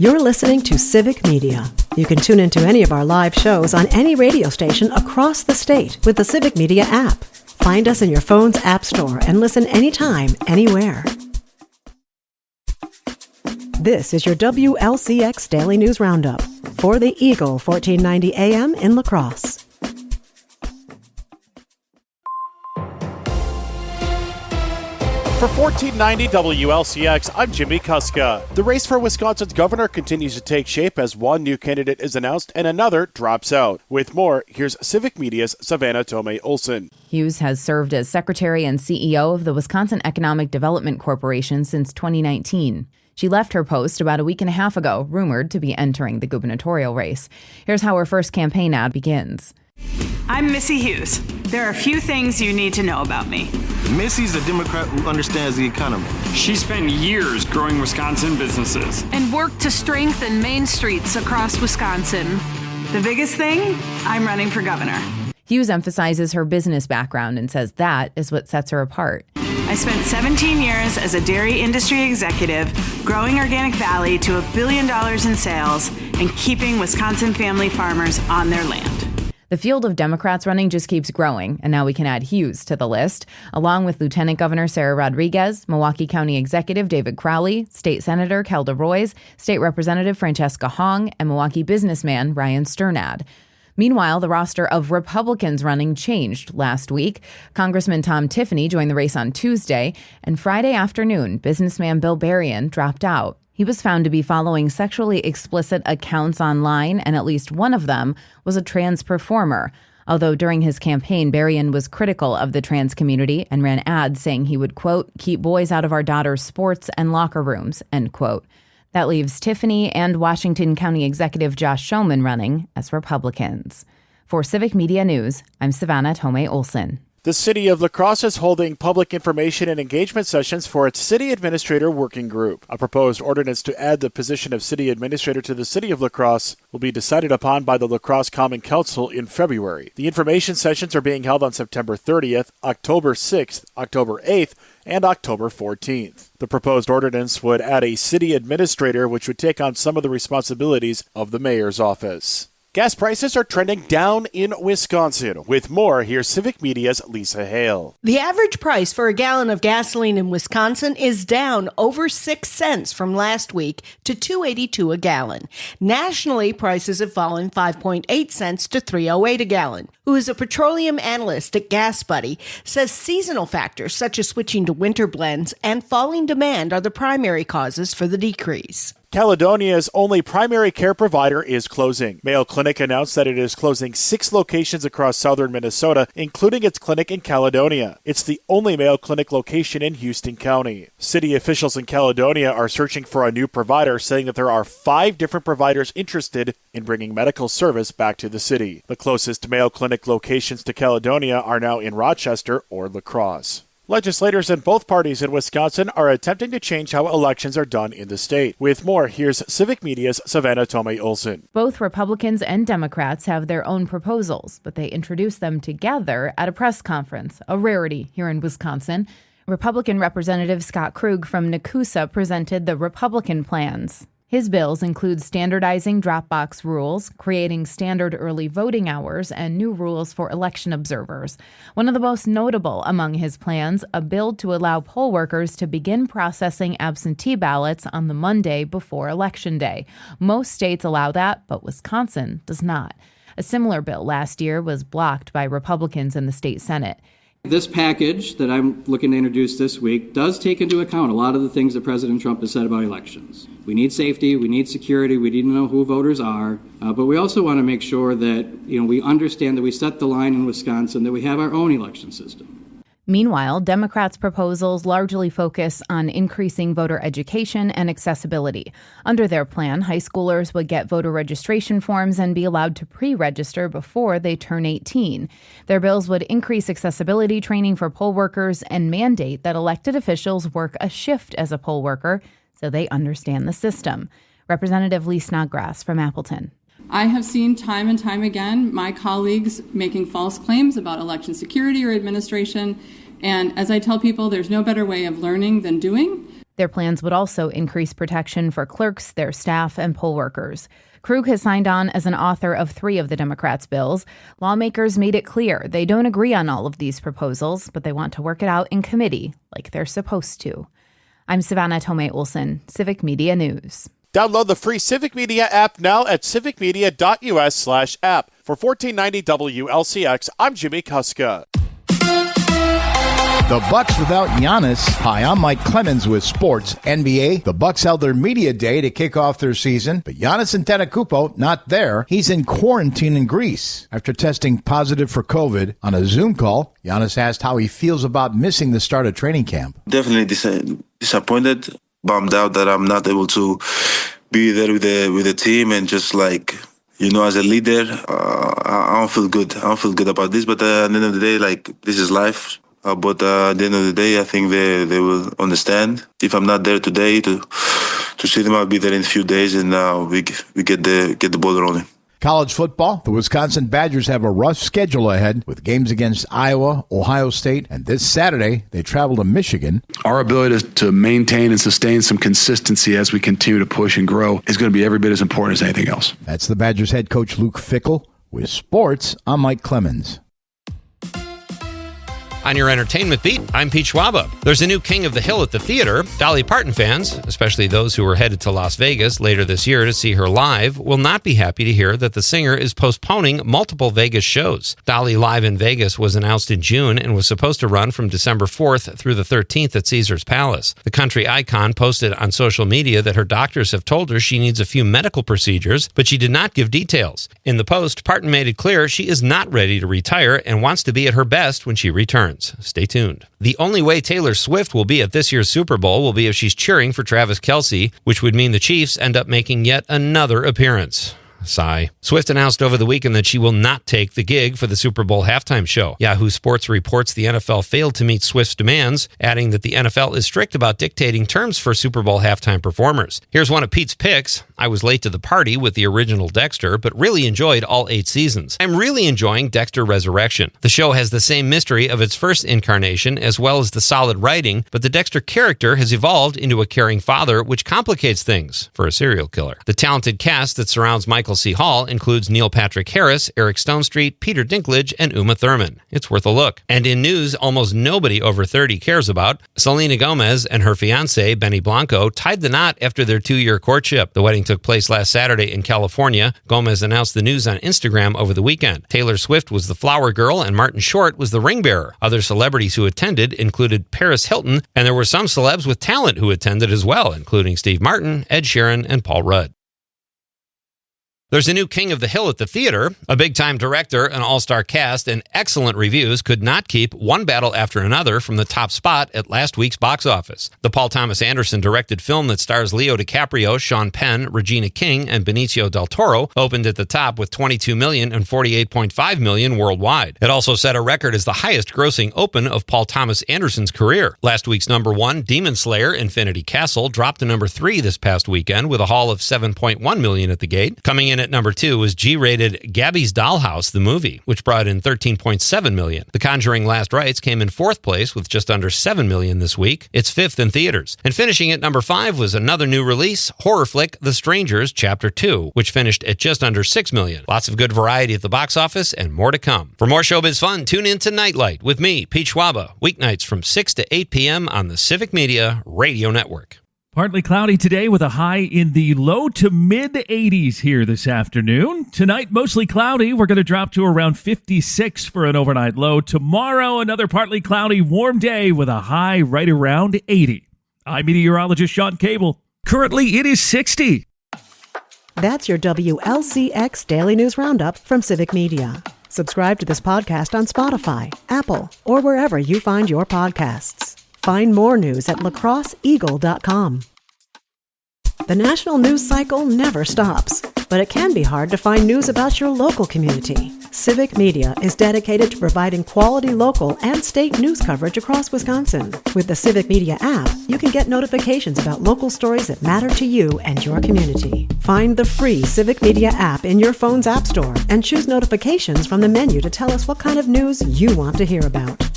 You're listening to Civic Media. You can tune into any of our live shows on any radio station across the state with the Civic Media app. Find us in your phone's app store and listen anytime, anywhere. This is your WLCX Daily News Roundup for the Eagle 1490 AM in La Crosse. For 1490 WLCX, I'm Jimmy Kuska. The race for Wisconsin's governor continues to take shape as one new candidate is announced and another drops out. With more, here's Civic Media's Savannah Tomei-Olson. Hughes has served as secretary and CEO of the Wisconsin Economic Development Corporation since 2019. She left her post about a week and a half ago, rumored to be entering the gubernatorial race. Here's how her first campaign ad begins. I'm Missy Hughes. There are a few things you need to know about me. Missy's a Democrat who understands the economy. She spent years growing Wisconsin businesses And worked to strengthen main streets across Wisconsin. The biggest thing? I'm running for governor. Hughes emphasizes her business background and says that is what sets her apart. I spent 17 years as a dairy industry executive, growing Organic Valley to $1 billion in sales and keeping Wisconsin family farmers on their land. The field of Democrats running just keeps growing, and now we can add Hughes to the list, along with Lieutenant Governor Sarah Rodriguez, Milwaukee County Executive David Crowley, State Senator Kelda Roys, State Representative Francesca Hong, and Milwaukee businessman Ryan Sternad. Meanwhile, the roster of Republicans running changed last week. Congressman Tom Tiffany joined the race on Tuesday, and Friday afternoon, businessman Bill Berrien dropped out. He was found to be following sexually explicit accounts online, and at least one of them was a trans performer. Although during his campaign, Berrien was critical of the trans community and ran ads saying he would, quote, keep boys out of our daughters' sports and locker rooms, end quote. That leaves Tiffany and Washington County Executive Josh Schoeman running as Republicans. For Civic Media News, I'm Savannah Tomei-Olson. The city of La Crosse is holding public information and engagement sessions for its city administrator working group. A proposed ordinance to add the position of city administrator to the city of La Crosse will be decided upon by the La Crosse Common Council in February. The information sessions are being held on September 30th, October 6th, October 8th, and October 14th. The proposed ordinance would add a city administrator, which would take on some of the responsibilities of the mayor's office. Gas prices are trending down in Wisconsin. With more, here's Civic Media's Lisa Hale. The average price for a gallon of gasoline in Wisconsin is down over 6 cents from last week to $2.82 a gallon. Nationally, prices have fallen 5.8 cents to $3.08 a gallon. Who is a petroleum analyst at Gas Buddy, says seasonal factors such as switching to winter blends and falling demand are the primary causes for the decrease. Caledonia's only primary care provider is closing. Mayo Clinic announced that it is closing 6 locations across southern Minnesota, including its clinic in Caledonia. It's the only Mayo Clinic location in Houston County. City officials in Caledonia are searching for a new provider, saying that there are 5 different providers interested in bringing medical service back to the city. The closest Mayo Clinic locations to Caledonia are now in Rochester or La Crosse. Legislators in both parties in Wisconsin are attempting to change how elections are done in the state. With more, here's Civic Media's Savannah Tomei-Olson. Both Republicans and Democrats have their own proposals, but they introduced them together at a press conference, a rarity here in Wisconsin. Republican Representative Scott Krug from Nakusa presented the Republican plans. His bills include standardizing drop box rules, creating standard early voting hours, and new rules for election observers. One of the most notable among his plans, a bill to allow poll workers to begin processing absentee ballots on the Monday before Election Day. Most states allow that, but Wisconsin does not. A similar bill last year was blocked by Republicans in the state Senate. This package that I'm looking to introduce this week does take into account a lot of the things that President Trump has said about elections. We need safety, we need security, we need to know who voters are, but we also want to make sure that we understand that we set the line in Wisconsin, that we have our own election system. Meanwhile, Democrats' proposals largely focus on increasing voter education and accessibility. Under their plan, high schoolers would get voter registration forms and be allowed to pre-register before they turn 18. Their bills would increase accessibility training for poll workers and mandate that elected officials work a shift as a poll worker so they understand the system. Representative Lee Snodgrass from Appleton. I have seen time and time again my colleagues making false claims about election security or administration. And as I tell people, there's no better way of learning than doing. Their plans would also increase protection for clerks, their staff, and poll workers. Krug has signed on as an author of 3 of the Democrats' bills. Lawmakers made it clear they don't agree on all of these proposals, but they want to work it out in committee like they're supposed to. I'm Savannah Tomei-Olson, Civic Media News. Download the free Civic Media app now at civicmedia.us/app. For $14.90 WLCX, I'm Jimmy Kuska. The Bucks without Giannis. Hi, I'm Mike Clemens with Sports. NBA, the Bucks held their media day to kick off their season, but Giannis Antetokounmpo not there. He's in quarantine in Greece. After testing positive for COVID on a Zoom call, Giannis asked how he feels about missing the start of training camp. Definitely disappointed, bummed out that I'm not able to be there with the team and just like, as a leader, I don't feel good. I don't feel good about this, but at the end of the day, this is life. But at the end of the day, I think they will understand. If I'm not there today to see them, I'll be there in a few days, and we get the ball rolling. College football, the Wisconsin Badgers have a rough schedule ahead with games against Iowa, Ohio State, and this Saturday they travel to Michigan. Our ability to maintain and sustain some consistency as we continue to push and grow is going to be every bit as important as anything else. That's the Badgers head coach Luke Fickell. With sports, I'm Mike Clemens. On your entertainment beat, I'm Pete Schwaba. There's a new King of the Hill at the theater. Dolly Parton fans, especially those who are headed to Las Vegas later this year to see her live, will not be happy to hear that the singer is postponing multiple Vegas shows. Dolly Live in Vegas was announced in June and was supposed to run from December 4th through the 13th at Caesars Palace. The country icon posted on social media that her doctors have told her she needs a few medical procedures, but she did not give details. In the post, Parton made it clear she is not ready to retire and wants to be at her best when she returns. Stay tuned. The only way Taylor Swift will be at this year's Super Bowl will be if she's cheering for Travis Kelce, which would mean the Chiefs end up making yet another appearance. Sigh. Swift announced over the weekend that she will not take the gig for the Super Bowl halftime show. Yahoo Sports reports the NFL failed to meet Swift's demands, adding that the NFL is strict about dictating terms for Super Bowl halftime performers. Here's one of Pete's picks. I was late to the party with the original Dexter, but really enjoyed all 8 seasons. I'm really enjoying Dexter Resurrection. The show has the same mystery of its first incarnation as well as the solid writing, but the Dexter character has evolved into a caring father, which complicates things for a serial killer. The talented cast that surrounds Michael C. Hall includes Neil Patrick Harris, Eric Stonestreet, Peter Dinklage, and Uma Thurman. It's worth a look. And in news almost nobody over 30 cares about, Selena Gomez and her fiancé, Benny Blanco, tied the knot after their 2-year courtship. The wedding took place last Saturday in California. Gomez announced the news on Instagram over the weekend. Taylor Swift was the flower girl and Martin Short was the ring bearer. Other celebrities who attended included Paris Hilton, and there were some celebs with talent who attended as well, including Steve Martin, Ed Sheeran, and Paul Rudd. There's a new King of the Hill at the theater. A big-time director, an all-star cast, and excellent reviews could not keep one battle after another from the top spot at last week's box office. The Paul Thomas Anderson-directed film that stars Leo DiCaprio, Sean Penn, Regina King, and Benicio del Toro opened at the top with $22 million and $48.5 million worldwide. It also set a record as the highest-grossing open of Paul Thomas Anderson's career. Last week's number 1, Demon Slayer: Infinity Castle, dropped to number 3 this past weekend with a haul of $7.1 million at the gate. Coming in at number 2 was G-rated Gabby's Dollhouse, the movie, which brought in $13.7 million. The Conjuring Last Rites came in 4th place with just under $7 million this week. It's 5th in theaters. And finishing at number 5 was another new release, horror flick The Strangers Chapter 2, which finished at just under $6 million. Lots of good variety at the box office and more to come. For more showbiz fun, tune in to Nightlight with me, Pete Schwaba, weeknights from 6 to 8 p.m. on the Civic Media Radio Network. Partly cloudy today with a high in the low to mid 80s here this afternoon. Tonight, mostly cloudy. We're going to drop to around 56 for an overnight low. Tomorrow, another partly cloudy, warm day with a high right around 80. I'm meteorologist Sean Cable. Currently, it is 60. That's your WLCX Daily News Roundup from Civic Media. Subscribe to this podcast on Spotify, Apple, or wherever you find your podcasts. Find more news at lacrosseeagle.com. The national news cycle never stops, but it can be hard to find news about your local community. Civic Media is dedicated to providing quality local and state news coverage across Wisconsin. With the Civic Media app, you can get notifications about local stories that matter to you and your community. Find the free Civic Media app in your phone's app store and choose notifications from the menu to tell us what kind of news you want to hear about.